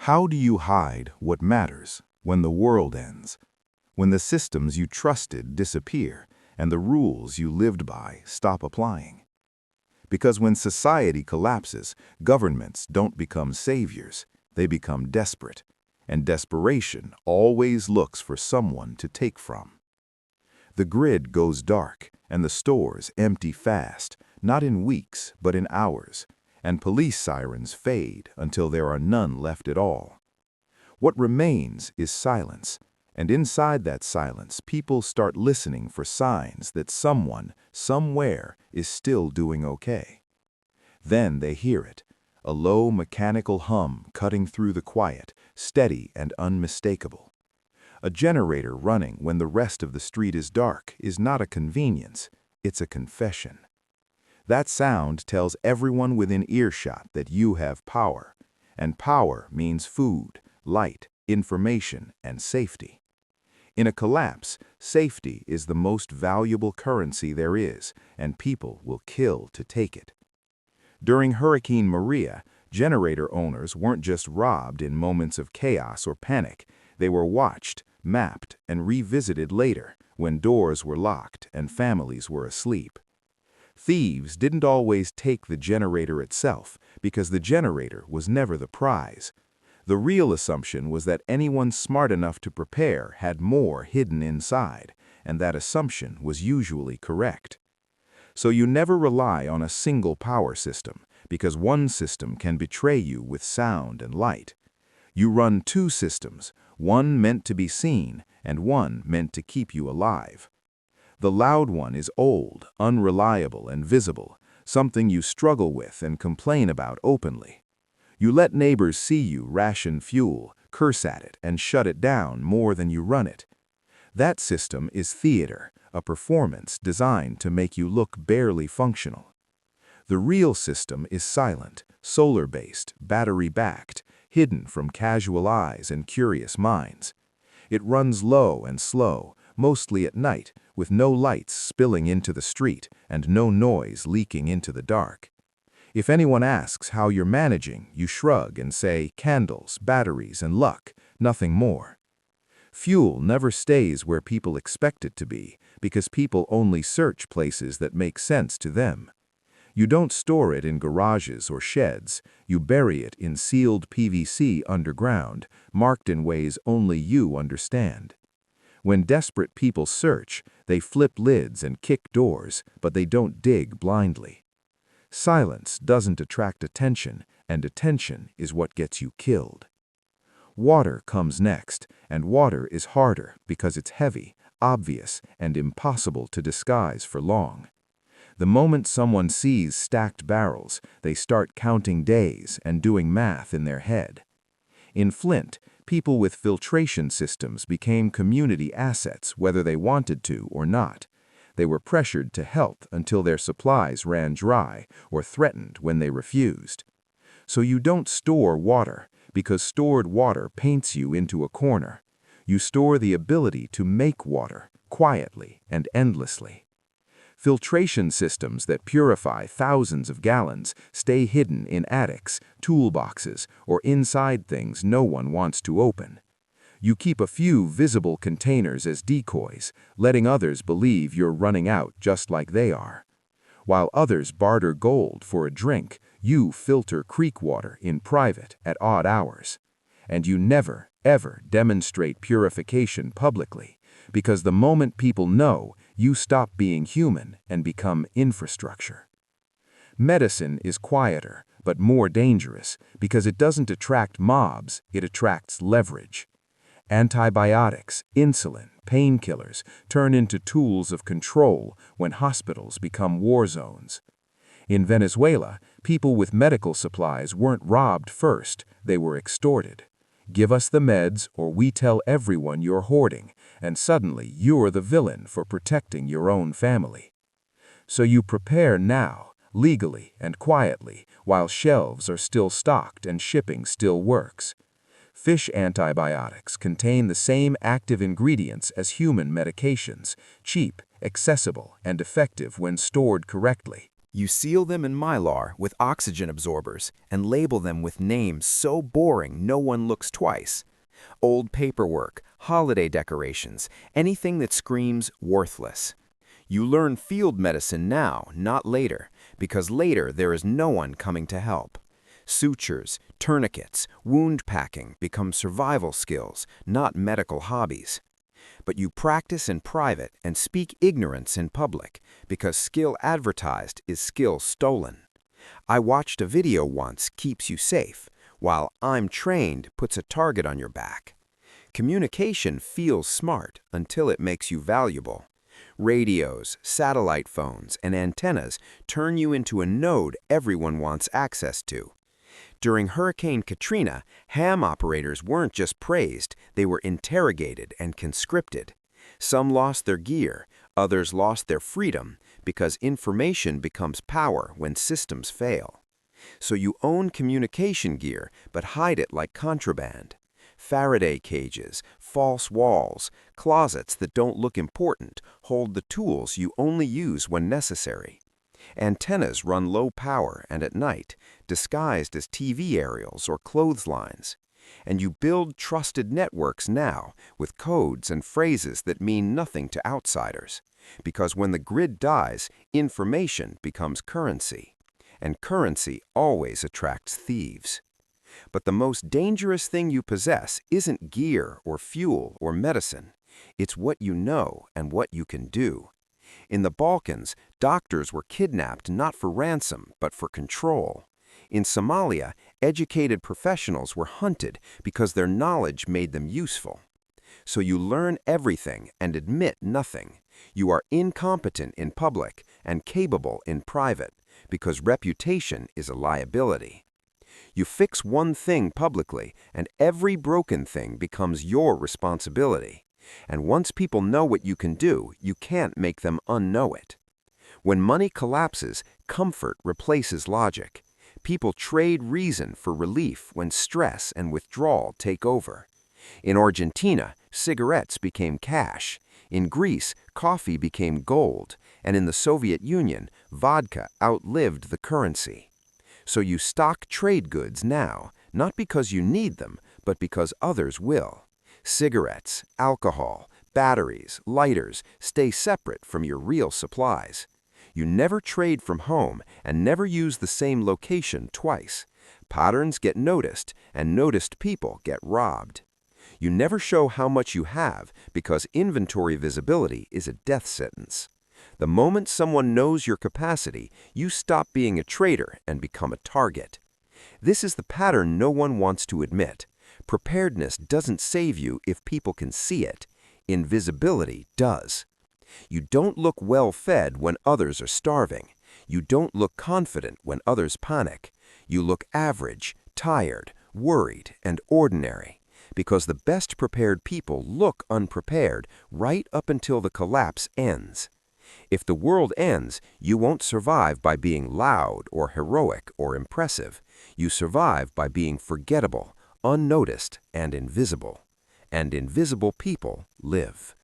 How do you hide what matters when the world ends? When the systems you trusted disappear and the rules you lived by stop applying? Because when society collapses, governments don't become saviors, they become desperate. And desperation always looks for someone to take from. The grid goes dark and the stores empty fast, not in weeks but in hours, and police sirens fade until there are none left at all. What remains is silence, and inside that silence people start listening for signs that someone, somewhere, is still doing okay. Then they hear it, a low mechanical hum cutting through the quiet, steady and unmistakable. A generator running when the rest of the street is dark is not a convenience, it's a confession. That sound tells everyone within earshot that you have power, and power means food, light, information, and safety. In a collapse, safety is the most valuable currency there is, and people will kill to take it. During Hurricane Maria, generator owners weren't just robbed in moments of chaos or panic, they were watched, mapped, and revisited later when doors were locked and families were asleep. Thieves didn't always take the generator itself because the generator was never the prize. The real assumption was that anyone smart enough to prepare had more hidden inside, and that assumption was usually correct. So you never rely on a single power system, because one system can betray you with sound and light. You run two systems, one meant to be seen and one meant to keep you alive. The loud one is old, unreliable, and visible, something you struggle with and complain about openly. You let neighbors see you ration fuel, curse at it, and shut it down more than you run it. That system is theater, a performance designed to make you look barely functional. The real system is silent, solar-based, battery-backed, hidden from casual eyes and curious minds. It runs low and slow, mostly at night, with no lights spilling into the street and no noise leaking into the dark. If anyone asks how you're managing, you shrug and say candles, batteries, and luck, nothing more. Fuel never stays where people expect it to be, because people only search places that make sense to them. You don't store it in garages or sheds, you bury it in sealed PVC underground, marked in ways only you understand. When desperate people search, they flip lids and kick doors, but they don't dig blindly. Silence doesn't attract attention, and attention is what gets you killed. Water comes next, and water is harder because it's heavy, obvious, and impossible to disguise for long. The moment someone sees stacked barrels, they start counting days and doing math in their head. In Flint, people with filtration systems became community assets whether they wanted to or not. They were pressured to help until their supplies ran dry or threatened when they refused. So you don't store water, because stored water paints you into a corner. You store the ability to make water, quietly and endlessly. Filtration systems that purify thousands of gallons stay hidden in attics, toolboxes, or inside things no one wants to open. You keep a few visible containers as decoys, letting others believe you're running out just like they are. While others barter gold for a drink, you filter creek water in private at odd hours. And you never, ever demonstrate purification publicly, because the moment people know, you stop being human and become infrastructure. Medicine is quieter, but more dangerous, because it doesn't attract mobs, it attracts leverage. Antibiotics, insulin, painkillers turn into tools of control when hospitals become war zones. In Venezuela, people with medical supplies weren't robbed first, they were extorted. Give us the meds or we tell everyone you're hoarding, and suddenly you're the villain for protecting your own family. So you prepare now, legally and quietly, while shelves are still stocked and shipping still works. Fish antibiotics contain the same active ingredients as human medications, cheap, accessible, and effective when stored correctly. You seal them in mylar with oxygen absorbers and label them with names so boring no one looks twice. Old paperwork, holiday decorations, anything that screams worthless. You learn field medicine now, not later, because later there is no one coming to help. Sutures, tourniquets, wound packing become survival skills, not medical hobbies. But you practice in private and speak ignorance in public, because skill advertised is skill stolen. I watched a video once keeps you safe, while I'm trained puts a target on your back. Communication feels smart until it makes you valuable. Radios, satellite phones, and antennas turn you into a node everyone wants access to. During Hurricane Katrina, ham operators weren't just praised, they were interrogated and conscripted. Some lost their gear, others lost their freedom, because information becomes power when systems fail. So you own communication gear, but hide it like contraband. Faraday cages, false walls, closets that don't look important hold the tools you only use when necessary. Antennas run low power and at night, disguised as TV aerials or clotheslines. And you build trusted networks now with codes and phrases that mean nothing to outsiders. Because when the grid dies, information becomes currency. And currency always attracts thieves. But the most dangerous thing you possess isn't gear or fuel or medicine. It's what you know and what you can do. In the Balkans, doctors were kidnapped not for ransom, but for control. In Somalia, educated professionals were hunted because their knowledge made them useful. So you learn everything and admit nothing. You are incompetent in public and capable in private, because reputation is a liability. You fix one thing publicly, and every broken thing becomes your responsibility. And once people know what you can do, you can't make them unknow it. When money collapses, comfort replaces logic. People trade reason for relief when stress and withdrawal take over. In Argentina, cigarettes became cash. In Greece, coffee became gold. And in the Soviet Union, vodka outlived the currency. So you stock trade goods now, not because you need them, but because others will. Cigarettes, alcohol, batteries, lighters stay separate from your real supplies. You never trade from home and never use the same location twice. Patterns get noticed, and noticed people get robbed. You never show how much you have because inventory visibility is a death sentence. The moment someone knows your capacity, you stop being a trader and become a target. This is the pattern no one wants to admit. Preparedness doesn't save you if people can see it. Invisibility does. You don't look well-fed when others are starving. You don't look confident when others panic. You look average, tired, worried, and ordinary. Because the best prepared people look unprepared right up until the collapse ends. If the world ends, you won't survive by being loud or heroic or impressive. You survive by being forgettable, unnoticed, and invisible. And invisible people live.